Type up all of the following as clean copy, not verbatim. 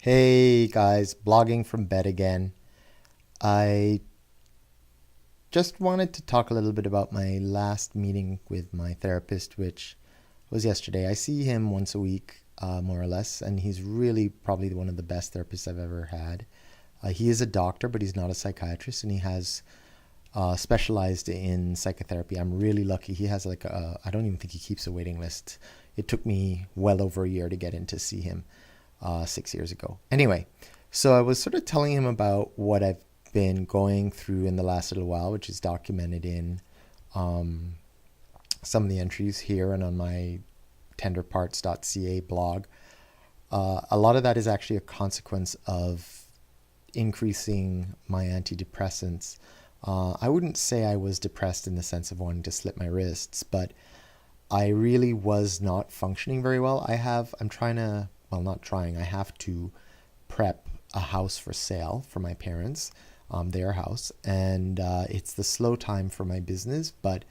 Hey guys, blogging from bed again. I just wanted to talk a little bit about my last meeting with my therapist, which was yesterday. I see him once a week, more or less, and he's really probably one of the best therapists I've ever had. He is a doctor, but he's not a psychiatrist, and he has specialized in psychotherapy. I'm really lucky. He has I don't even think he keeps a waiting list. It took me well over a year to get in to see him 6 years ago. Anyway, so I was sort of telling him about what I've been going through in the last little while, which is documented in um, some of the entries here and on my tenderparts.ca blog. A lot of that is actually a consequence of increasing my antidepressants. I wouldn't say I was depressed in the sense of wanting to slit my wrists, but I really was not functioning very well. I'm trying to, well, not trying, I have to prep a house for sale for my parents, their house. And it's the slow time for my business, but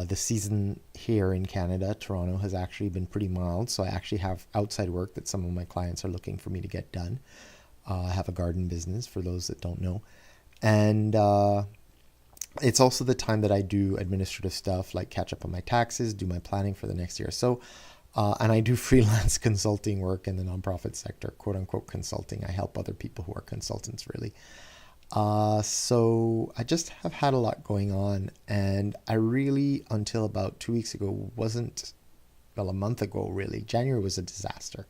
the season here in Canada, Toronto, has actually been pretty mild. So I actually have outside work that some of my clients are looking for me to get done. I have a garden business for those that don't know. And it's also the time that I do administrative stuff like catch up on my taxes, do my planning for the next year. So, and I do freelance consulting work in the nonprofit sector, quote unquote consulting. I help other people who are consultants, really. So I just have had a lot going on, and I really, until about 2 weeks ago, wasn't, well, a month ago, really. January was a disaster.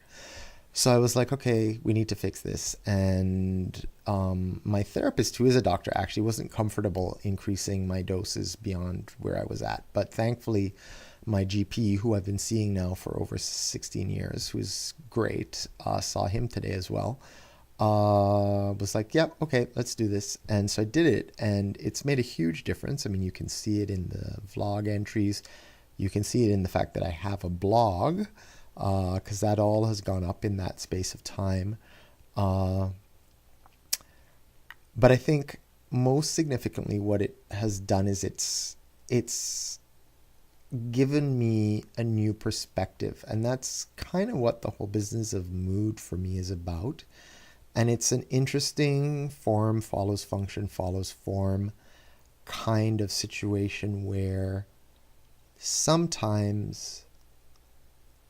So I was like, okay, we need to fix this. And my therapist, who is a doctor, actually wasn't comfortable increasing my doses beyond where I was at. But thankfully, my GP, who I've been seeing now for over 16 years, who's great, saw him today as well, was like, yeah, okay, let's do this. And so I did it, and it's made a huge difference. I mean, you can see it in the vlog entries. You can see it in the fact that I have a blog, because that all has gone up in that space of time. Uh, but I think most significantly, what it has done is it's given me a new perspective, and that's kind of what the whole business of mood for me is about. And it's an interesting form follows function follows form kind of situation where sometimes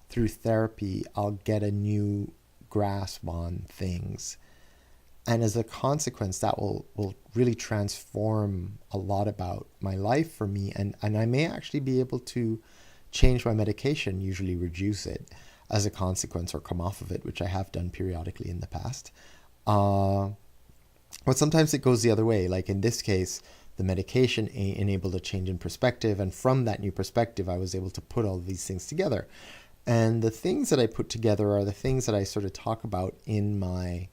through therapy, I'll get a new grasp on things. And as a consequence, that will really transform a lot about my life for me. And I may actually be able to change my medication, usually reduce it as a consequence or come off of it, which I have done periodically in the past. Uh, but sometimes it goes the other way. Like in this case, the medication enabled a change in perspective. And from that new perspective, I was able to put all of these things together. And the things that I put together are the things that I sort of talk about in my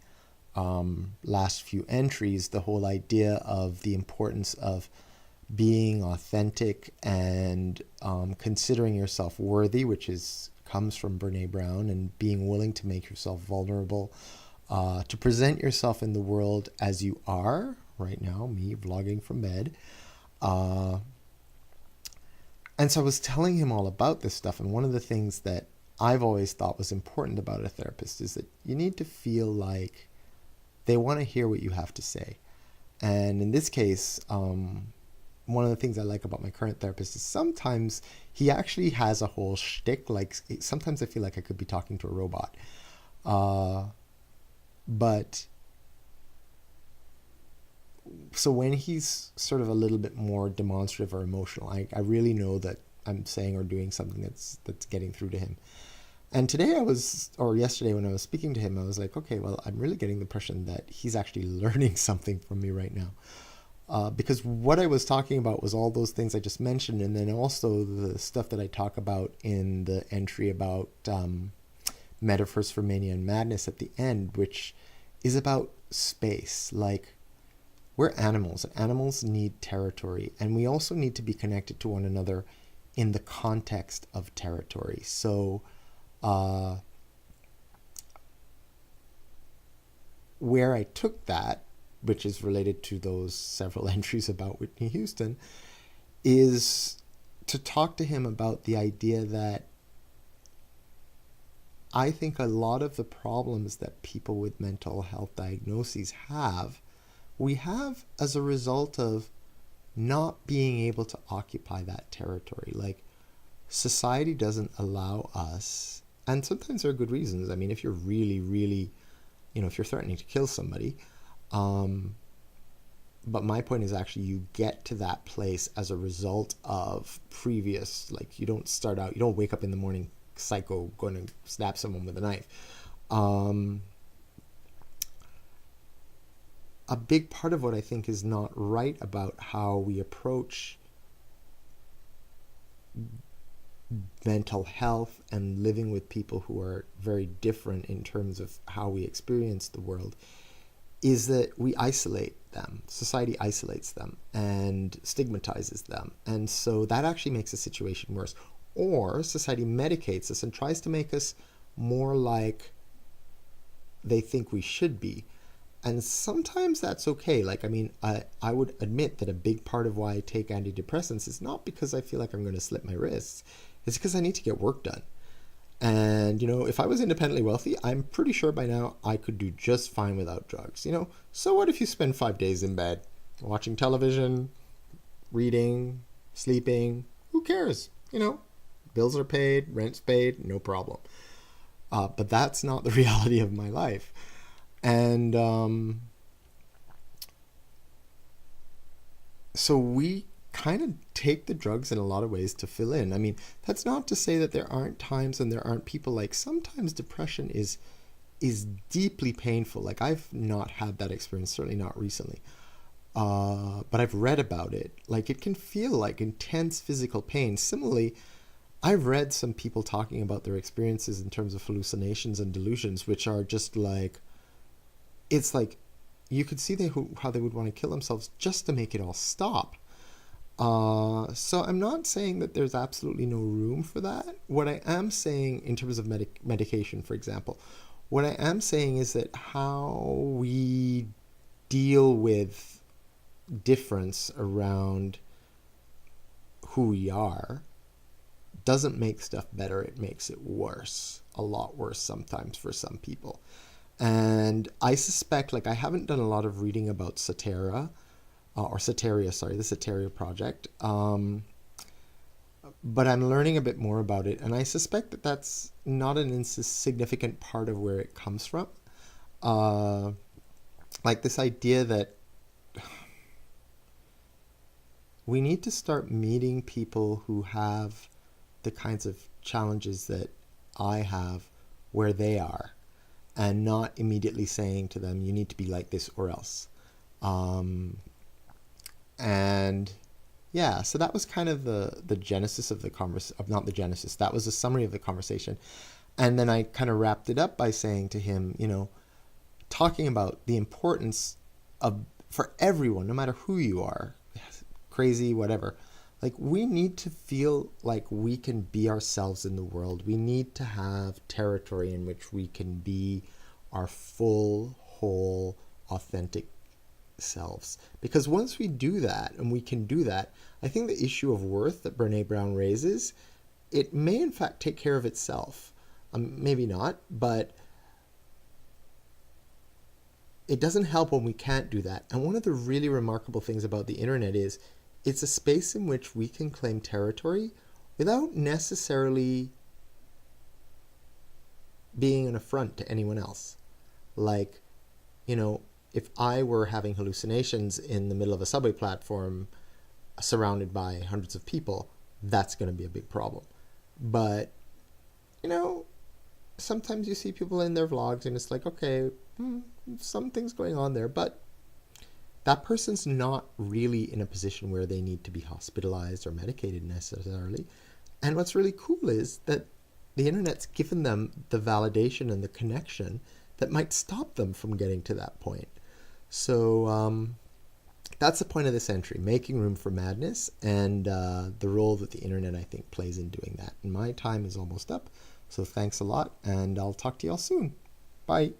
last few entries. The whole idea of the importance of being authentic and considering yourself worthy, which is comes from Brene Brown, and being willing to make yourself vulnerable, to present yourself in the world as you are right now, me vlogging from bed. Uh, and so I was telling him all about this stuff. And one of the things that I've always thought was important about a therapist is that you need to feel like they want to hear what you have to say. And in this case, one of the things I like about my current therapist is sometimes he actually has a whole shtick. Like sometimes I feel like I could be talking to a robot. Uh, but so when he's sort of a little bit more demonstrative or emotional, I really know that I'm saying or doing something that's getting through to him. And today or yesterday when I was speaking to him, I was like, okay, well, I'm really getting the impression that he's actually learning something from me right now. Because what I was talking about was all those things I just mentioned, and then also the stuff that I talk about in the entry about metaphors for mania and madness at the end, which is about space. Like, we're animals, and animals need territory, and we also need to be connected to one another in the context of territory. So, uh, where I took that, which is related to those several entries about Whitney Houston, is to talk to him about the idea that I think a lot of the problems that people with mental health diagnoses we have as a result of not being able to occupy that territory. Like, society doesn't allow us, and sometimes there are good reasons. I mean, if you're really, really, if you're threatening to kill somebody, but my point is actually you get to that place as a result of previous, like, you don't wake up in the morning psycho going to stab someone with a knife. A big part of what I think is not right about how we approach mental health and living with people who are very different in terms of how we experience the world is that we isolate them. Society isolates them and stigmatizes them. And so that actually makes the situation worse. Or society medicates us and tries to make us more like they think we should be. And sometimes that's okay. Like, I mean, I would admit that a big part of why I take antidepressants is not because I feel like I'm going to slip my wrists. It's because I need to get work done. And, if I was independently wealthy, I'm pretty sure by now I could do just fine without drugs. So what if you spend 5 days in bed watching television, reading, sleeping? Who cares? Bills are paid, rent's paid, no problem. But that's not the reality of my life. And so we kind of take the drugs in a lot of ways to fill in. I mean, that's not to say that there aren't times when there aren't people. Like, sometimes depression is deeply painful. Like, I've not had that experience, certainly not recently. But I've read about it. Like, it can feel like intense physical pain. Similarly, I've read some people talking about their experiences in terms of hallucinations and delusions, which are just like, it's like you could see how they would want to kill themselves just to make it all stop. So I'm not saying that there's absolutely no room for that. What I am saying in terms of medication, for example, what I am saying is that how we deal with difference around who we are doesn't make stuff better. It makes it worse, a lot worse sometimes for some people. And I suspect, like, I haven't done a lot of reading about Soteria, the Soteria project. But I'm learning a bit more about it, and I suspect that that's not an insignificant part of where it comes from. Like, this idea that we need to start meeting people who have the kinds of challenges that I have where they are, and not immediately saying to them, you need to be like this or else. And yeah, so that was kind of the genesis of the conversation, not the genesis, that was a summary of the conversation. And then I kind of wrapped it up by saying to him, talking about the importance of, for everyone, no matter who you are, crazy, whatever, like, we need to feel like we can be ourselves in the world. We need to have territory in which we can be our full, whole, authentic selves. Because once we do that, and we can do that, I think the issue of worth that Brené Brown raises, it may in fact take care of itself. Maybe not, but it doesn't help when we can't do that. And one of the really remarkable things about the internet is it's a space in which we can claim territory without necessarily being an affront to anyone else. Like, if I were having hallucinations in the middle of a subway platform surrounded by hundreds of people, that's going to be a big problem. But, sometimes you see people in their vlogs and it's like, okay, something's going on there, but that person's not really in a position where they need to be hospitalized or medicated necessarily. And what's really cool is that the internet's given them the validation and the connection that might stop them from getting to that point. So that's the point of this entry, making room for madness, and the role that the internet, I think, plays in doing that. And my time is almost up, so thanks a lot, and I'll talk to you all soon. Bye.